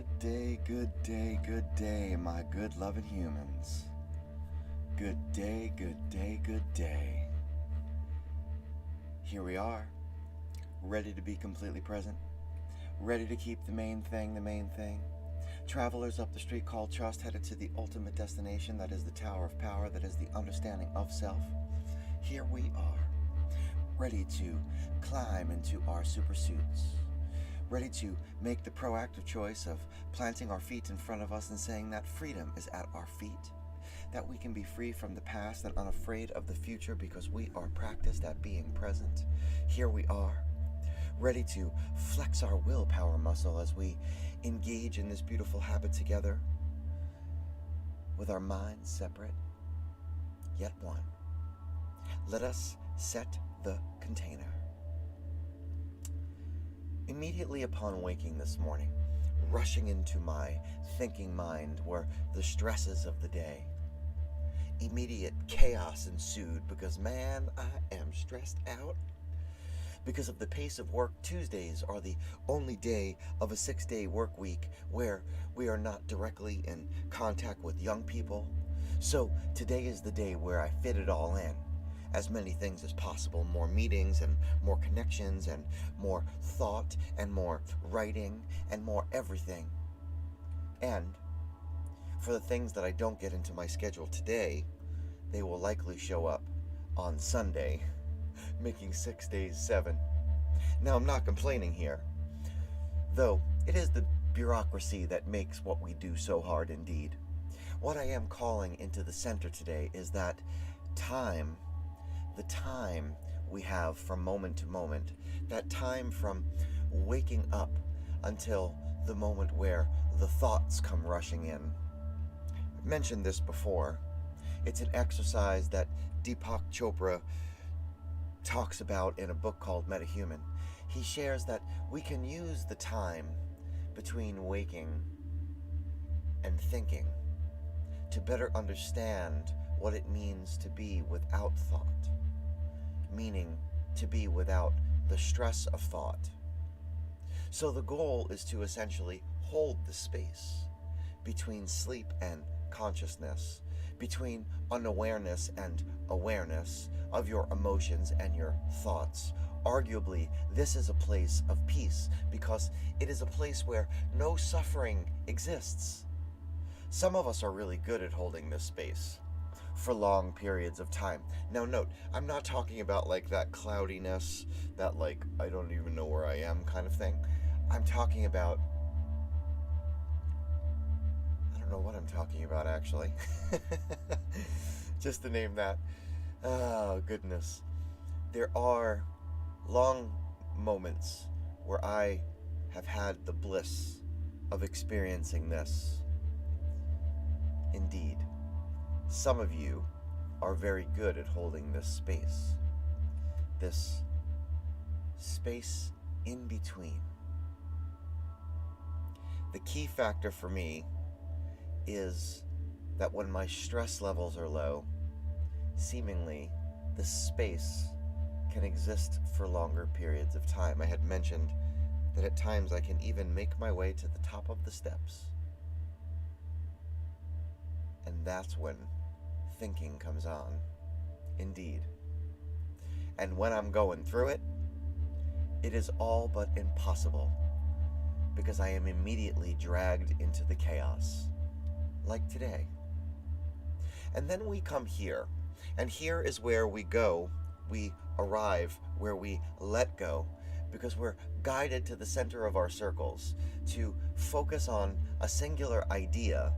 good day, good day, my good loving humans. Good day, good day, good day. Here we are, ready to be completely present, ready to keep the main thing the main thing. Travelers up the street called trust, headed to the ultimate destination, that is the Tower of Power, that is the understanding of self. Here we are, ready to climb into our super suits, ready to make the proactive choice of planting our feet in front of us and saying that freedom is at our feet, that we can be free from the past and unafraid of the future because we are practiced at being present. Here we are, ready to flex our willpower muscle as we engage in this beautiful habit together with our minds separate, yet one. Let us set the container. Immediately upon waking this morning, rushing into my thinking mind were the stresses of the day. Immediate chaos ensued because, man, I am stressed out. Because of the pace of work, Tuesdays are the only day of a 6-day work week where we are not directly in contact with young people. So today is the day where I fit it all in. As many things as possible, more meetings and more connections and more thought and more writing and more everything. And for the things that I don't get into my schedule today, they will likely show up on Sunday, making 6 days 7. Now, I'm not complaining here, though it is the bureaucracy that makes what we do so hard indeed. What I am calling into the center today is that time, the time we have from moment to moment, that time from waking up until the moment where the thoughts come rushing in. I've mentioned this before. It's an exercise that Deepak Chopra talks about in a book called Metahuman. He shares that we can use the time between waking and thinking to better understand what it means to be without thought. Meaning to be without the stress of thought. So the goal is to essentially hold the space between sleep and consciousness, between unawareness and awareness of your emotions and your thoughts. Arguably, this is a place of peace because it is a place where no suffering exists. Some of us are really good at holding this space for long periods of time. Now note, I'm not talking about like that cloudiness, that like I don't even know where I am kind of thing. I'm talking about, I don't know what I'm talking about actually. Just to name that. Oh goodness. There are long moments where I have had the bliss of experiencing this. Indeed. Some of you are very good at holding this space in between. The key factor for me is that when my stress levels are low, seemingly this space can exist for longer periods of time. I had mentioned that at times I can even make my way to the top of the steps. And that's when thinking comes on, indeed. And when I'm going through it, it is all but impossible because I am immediately dragged into the chaos, like today. And then we come here, and here is where we go, we arrive, where we let go, because we're guided to the center of our circles to focus on a singular idea,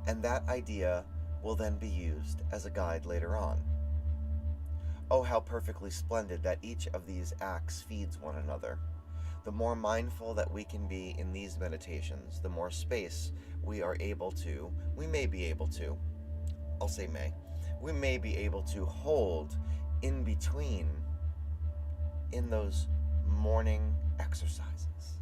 and that idea will then be used as a guide later on. Oh, how perfectly splendid that each of these acts feeds one another. The more mindful that we can be in these meditations, the more space we may be able to hold in between in those morning exercises.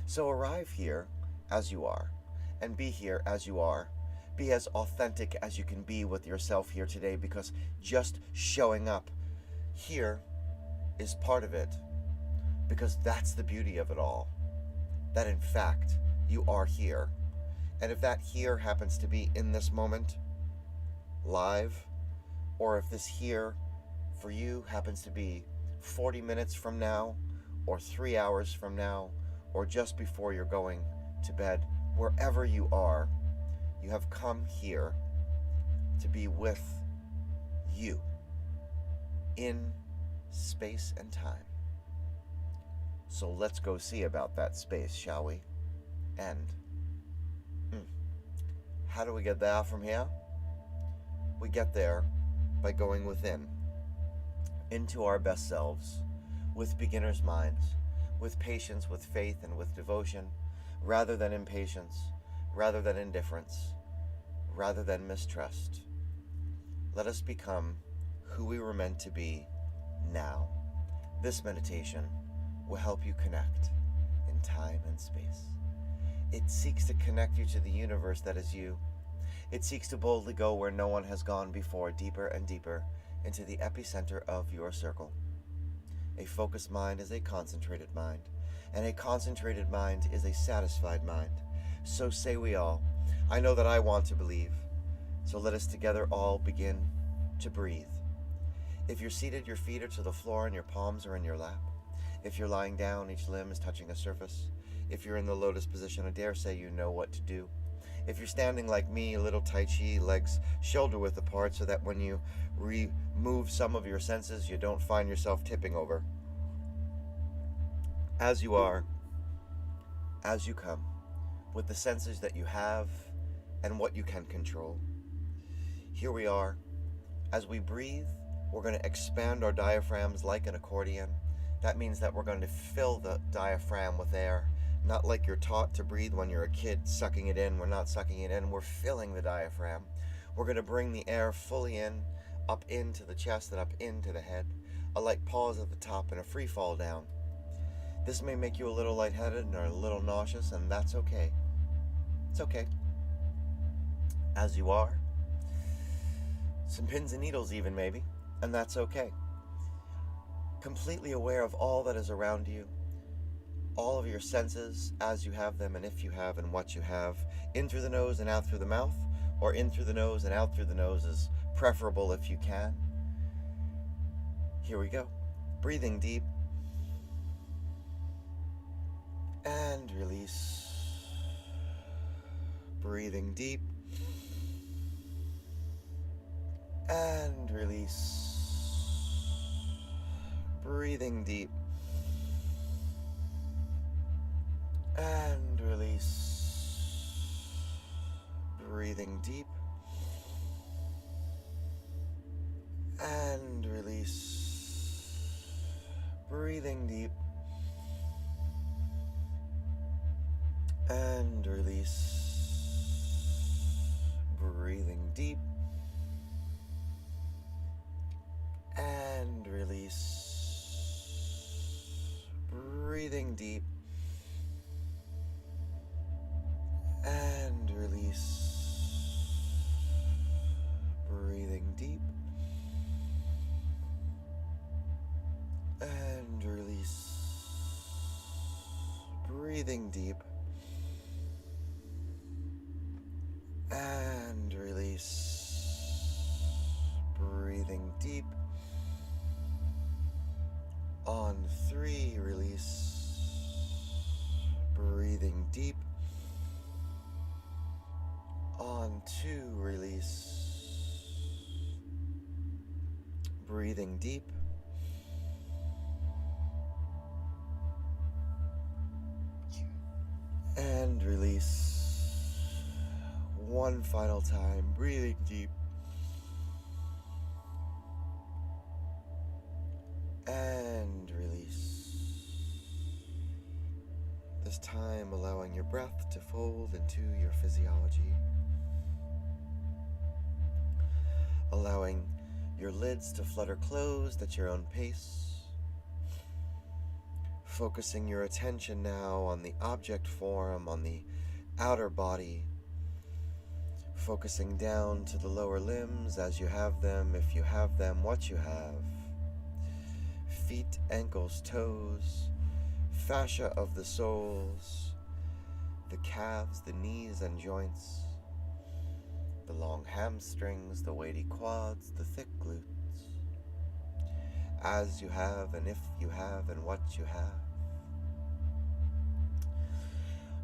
So arrive here as you are, and be here as you are. Be as authentic as you can be with yourself here today, because just showing up here is part of it, because that's the beauty of it all. that in fact you are here. And if that here happens to be in this moment, live, or if this here for you happens to be 40 minutes from now, or 3 hours from now, or just before you're going to bed, wherever you are, you have come here to be with you in space and time. So let's go see about that space, shall we? And how do we get there from here? We get there by going within, into our best selves, with beginner's minds, with patience, with faith, and with devotion, rather than impatience, rather than indifference, rather than mistrust. Let us become who we were meant to be now. This meditation will help you connect in time and space. It seeks to connect you to the universe that is you. It seeks to boldly go where no one has gone before, deeper and deeper into the epicenter of your circle. A focused mind is a concentrated mind, and a concentrated mind is a satisfied mind. So say we all. I know that I want to believe. So let us together all begin to breathe. If you're seated, your feet are to the floor and your palms are in your lap. If you're lying down, each limb is touching a surface. If you're in the lotus position, I dare say you know what to do. If you're standing like me, a little Tai Chi, legs shoulder width apart, so that when you remove some of your senses, you don't find yourself tipping over. As you are, as you come, with the senses that you have and what you can control. Here we are. As we breathe, we're going to expand our diaphragms like an accordion. That means that we're going to fill the diaphragm with air. Not like you're taught to breathe when you're a kid, sucking it in. We're not sucking it in, we're filling the diaphragm. We're going to bring the air fully in, up into the chest and up into the head. A light pause at the top and a free fall down. This may make you a little lightheaded or a little nauseous, and that's okay. It's okay. As you are. Some pins and needles even, maybe, and that's okay. Completely aware of all that is around you, all of your senses as you have them and if you have and what you have, in through the nose and out through the mouth, or in through the nose and out through the nose is preferable if you can. Here we go. Breathing deep. And release. Breathing deep. And release. Breathing deep. And release. Breathing deep. And release. Breathing deep. And release. Breathing deep. And release. Breathing deep. And release. Breathing deep. And release. Breathing deep. And release. Breathing deep. On 3, release. Breathing deep. On 2, release. Breathing deep. And release. One final time, breathing deep. And release. This time allowing your breath to fold into your physiology. Allowing your lids to flutter closed at your own pace. Focusing your attention now on the object form, on the outer body. Focusing down to the lower limbs as you have them, if you have them, what you have. Feet, ankles, toes, fascia of the soles, calves, the knees and joints, the long hamstrings, the weighty quads, the thick glutes. As you have, and if you have, and what you have.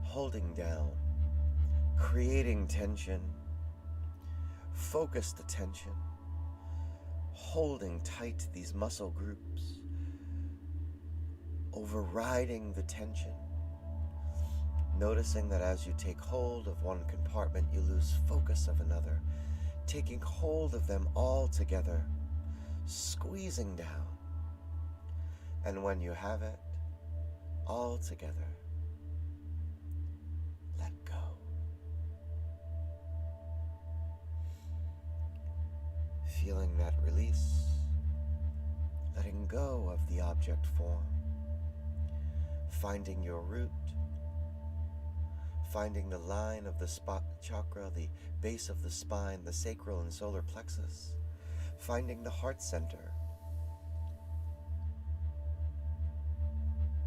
Holding down, creating tension, focused attention, holding tight these muscle groups, overriding the tension, noticing that as you take hold of one compartment, you lose focus of another, taking hold of them all together, squeezing down, and when you have it all together, let go. Feeling that release, letting go of the object form, finding your root, finding the line of the spot chakra, the base of the spine, the sacral and solar plexus, finding the heart center.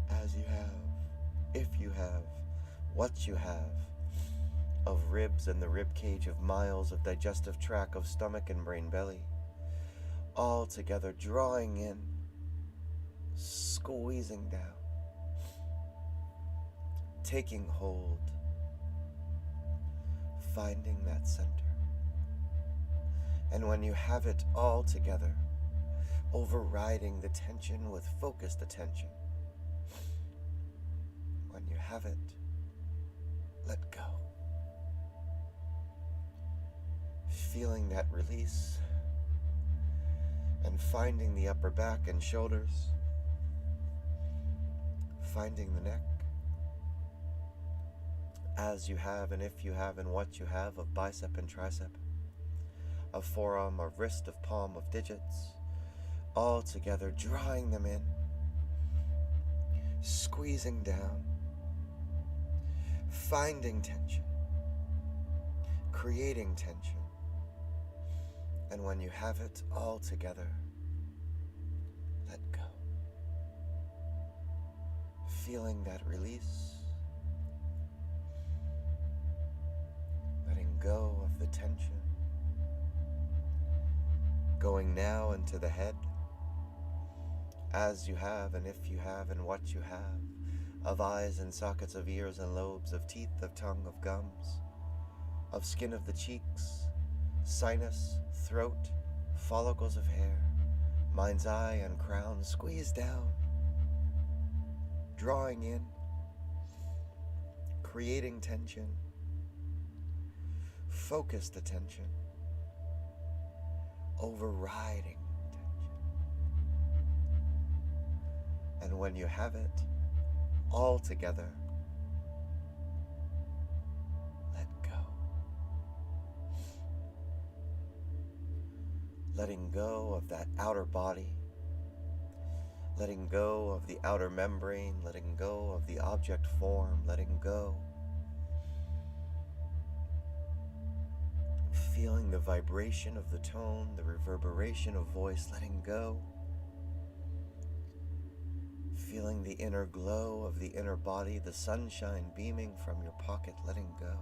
As you have, if you have, what you have, of ribs and the rib cage, of miles of digestive tract, of stomach and brain belly, all together, drawing in, squeezing down, taking hold, finding that center. And when you have it all together, overriding the tension with focused attention. When you have it, let go. Feeling that release and finding the upper back and shoulders, finding the neck, as you have and if you have and what you have of bicep and tricep, of forearm, of wrist, of palm, of digits, all together, drawing them in, squeezing down, finding tension, creating tension, and when you have it all together, let go. Feeling that release, letting go of the tension, going now into the head, as you have and if you have and what you have, of eyes and sockets of ears and lobes, of teeth, of tongue, of gums, of skin of the cheeks, sinus, throat, follicles of hair, mind's eye and crown, squeeze down, drawing in, creating tension, focused attention, overriding tension. And when you have it all together, let go. Letting go of that outer body, letting go of the outer membrane, letting go of the object form, letting go. Feeling the vibration of the tone, the reverberation of voice, letting go. Feeling the inner glow of the inner body, the sunshine beaming from your pocket, letting go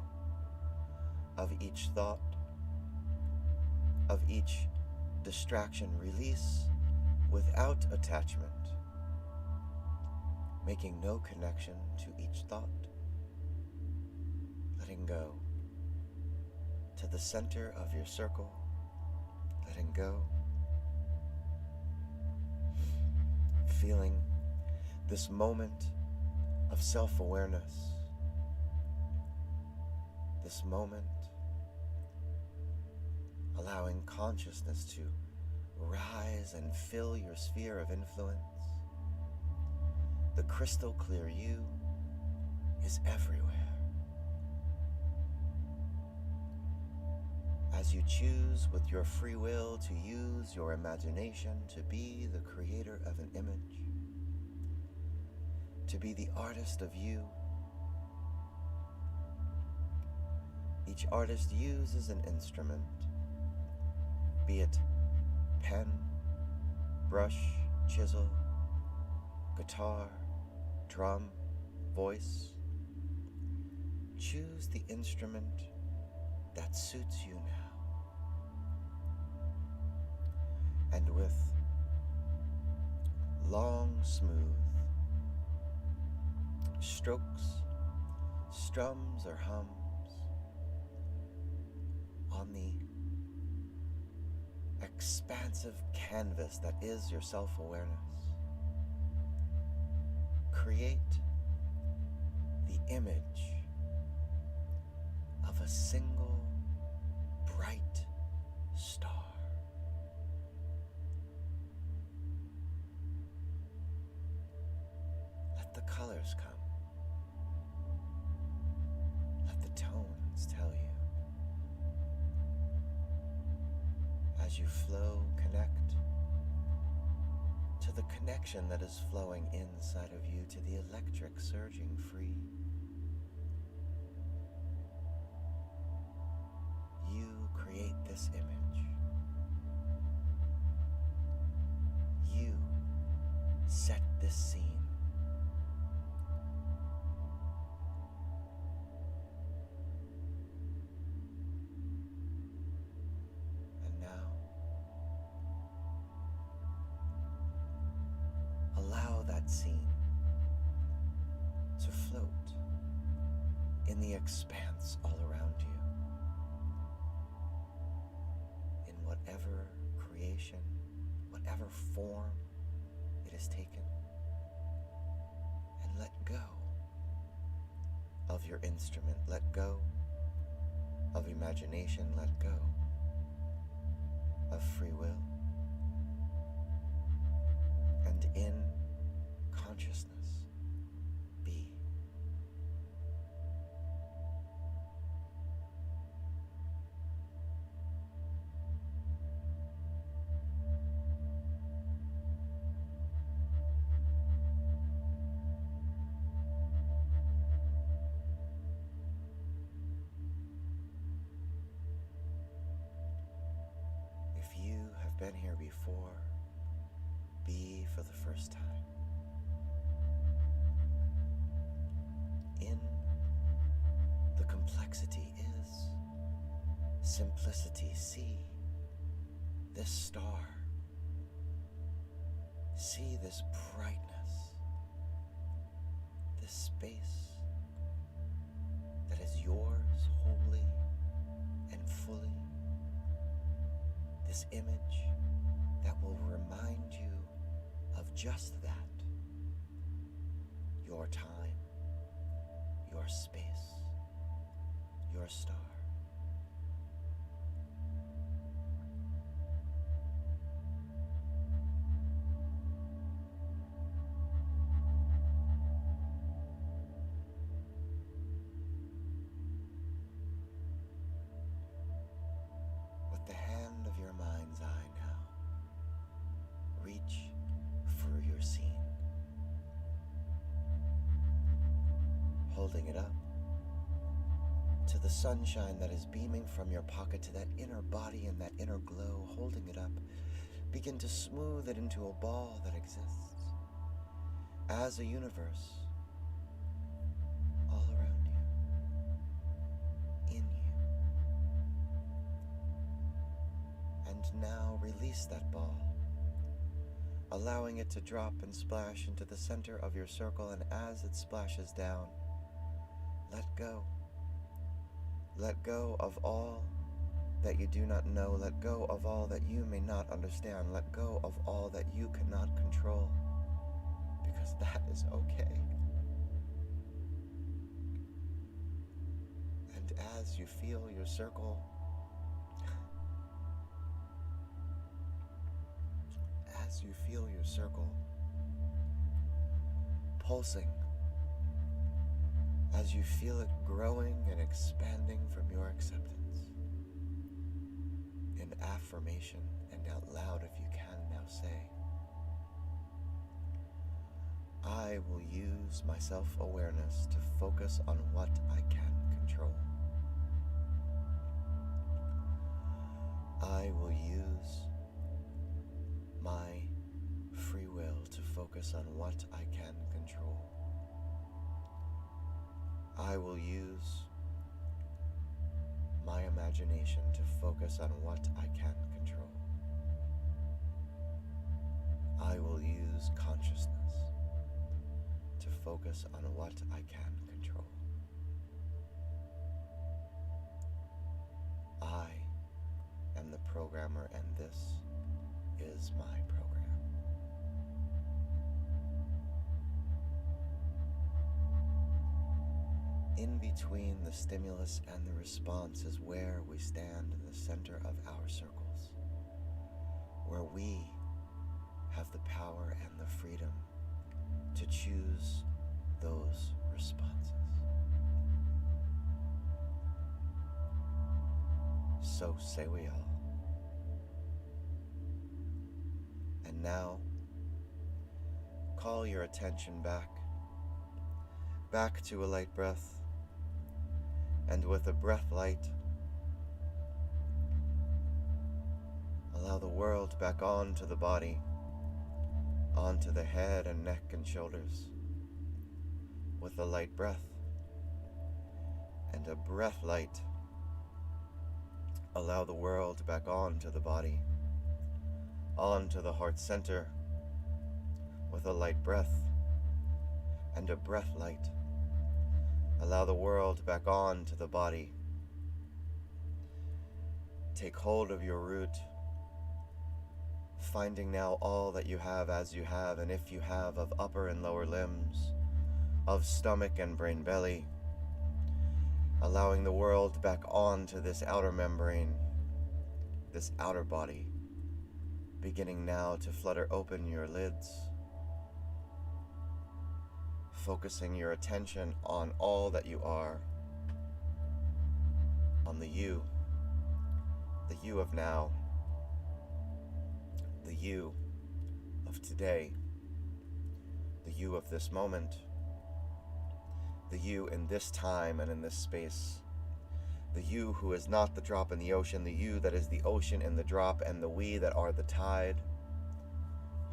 of each thought, of each distraction. Release without attachment, making no connection to each thought, letting go to the center of your circle, letting go, feeling this moment of self-awareness, this moment allowing consciousness to rise and fill your sphere of influence. The crystal clear you is everywhere. As you choose with your free will to use your imagination to be the creator of an image, to be the artist of you. Each artist uses an instrument, be it pen, brush, chisel, guitar, drum, voice. choose the instrument that suits you now. And with long, smooth strokes, strums, or hums on the expansive canvas that is your self-awareness, create the image of a single bright star. Let the colors come. Let the tones tell you. As you flow, connect to the connection that is flowing inside of you, to the electric surging free. You create this image. You set this scene. And now, allow that scene to float in the expanse all around you, in whatever creation, whatever form it has taken. And let go of your instrument, let go of imagination, let go of free will. And in consciousness, be. If you have been here before, be for the first time. In the complexity is simplicity. See this star. See this brightness, this space that is yours wholly and fully. This image that will remind you of just that. Your time, your space, your star. With the hand of your mind's eye now, reach for your scene. Holding it up to the sunshine that is beaming from your pocket, to that inner body and that inner glow. Holding it up, begin to smooth it into a ball that exists as a universe all around you, in you. And now release that ball, allowing it to drop and splash into the center of your circle. And as it splashes down, let go. Let go of all that you do not know. Let go of all that you may not understand. Let go of all that you cannot control, because that is okay. And as you feel your circle pulsing, as you feel it growing and expanding from your acceptance, in affirmation and out loud, if you can now say, I will use my self-awareness to focus on what I can control. I will use my free will to focus on what I can control. I will use my imagination to focus on what I can control. I will use consciousness to focus on what I can control. I am the programmer, and this is my program. In between the stimulus and the response is where we stand in the center of our circles, where we have the power and the freedom to choose those responses. So say we all. And now, call your attention back to a light breath, and with a breath light, allow the world back onto the body, onto the head and neck and shoulders, with a light breath, and a breath light, allow the world back onto the body, onto the heart center, with a light breath, and a breath light, allow the world back onto the body. Take hold of your root, finding now all that you have as you have, and if you have, of upper and lower limbs, of stomach and brain belly, allowing the world back onto this outer membrane, this outer body, beginning now to flutter open your lids, focusing your attention on all that you are, on the you of now, the you of today, the you of this moment, the you in this time and in this space, the you who is not the drop in the ocean, the you that is the ocean in the drop, and the we that are the tide.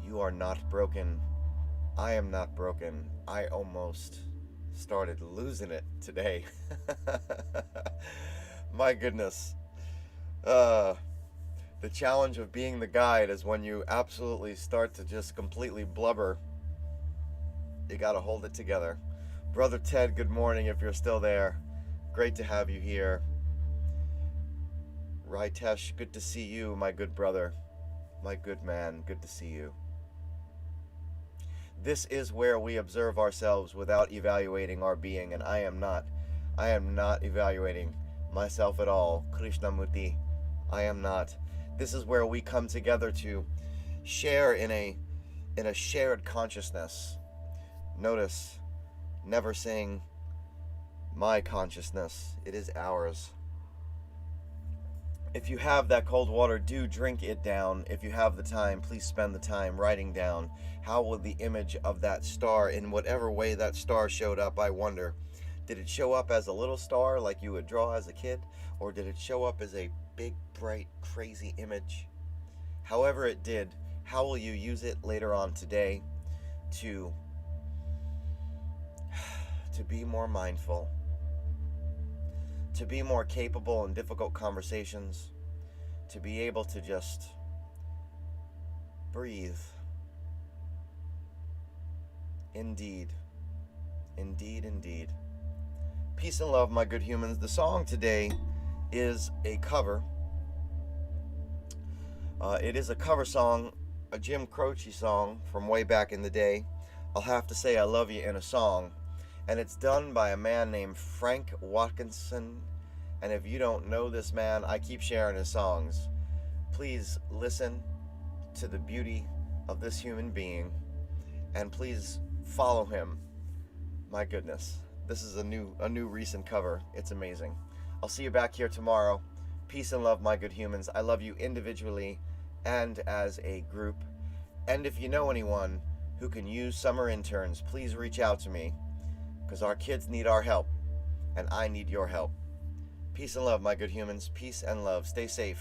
You are not broken. I am not broken. I almost started losing it today. My goodness. The challenge of being the guide is when you absolutely start to just completely blubber. You gotta hold it together. Brother Ted, good morning if you're still there. Great to have you here. Raitesh, good to see you, my good brother. My good man, good to see you. This is where we observe ourselves without evaluating our being, and I am not evaluating myself at all. Krishnamurti, I am not. This is where we come together to share in a shared consciousness. Notice, never saying my consciousness, it is ours. If you have that cold water, do drink it down. If you have the time, please spend the time writing down how will the image of that star, in whatever way that star showed up, I wonder. Did it show up as a little star like you would draw as a kid? Or did it show up as a big, bright, crazy image? However it did, how will you use it later on today to be more mindful, to be more capable in difficult conversations, to be able to just breathe? Indeed. Indeed, indeed. Peace and love, my good humans. The song today is a cover. It is a cover song, a Jim Croce song from way back in the day. I'll have to say I love you in a song. And it's done by a man named Frank Watkinson. And if you don't know this man, I keep sharing his songs. Please listen to the beauty of this human being. And please follow him. My goodness. This is a new recent cover. It's amazing. I'll see you back here tomorrow. Peace and love, my good humans. I love you individually and as a group. And if you know anyone who can use summer interns, please reach out to me, because our kids need our help, and I need your help. Peace and love, my good humans. Peace and love. Stay safe.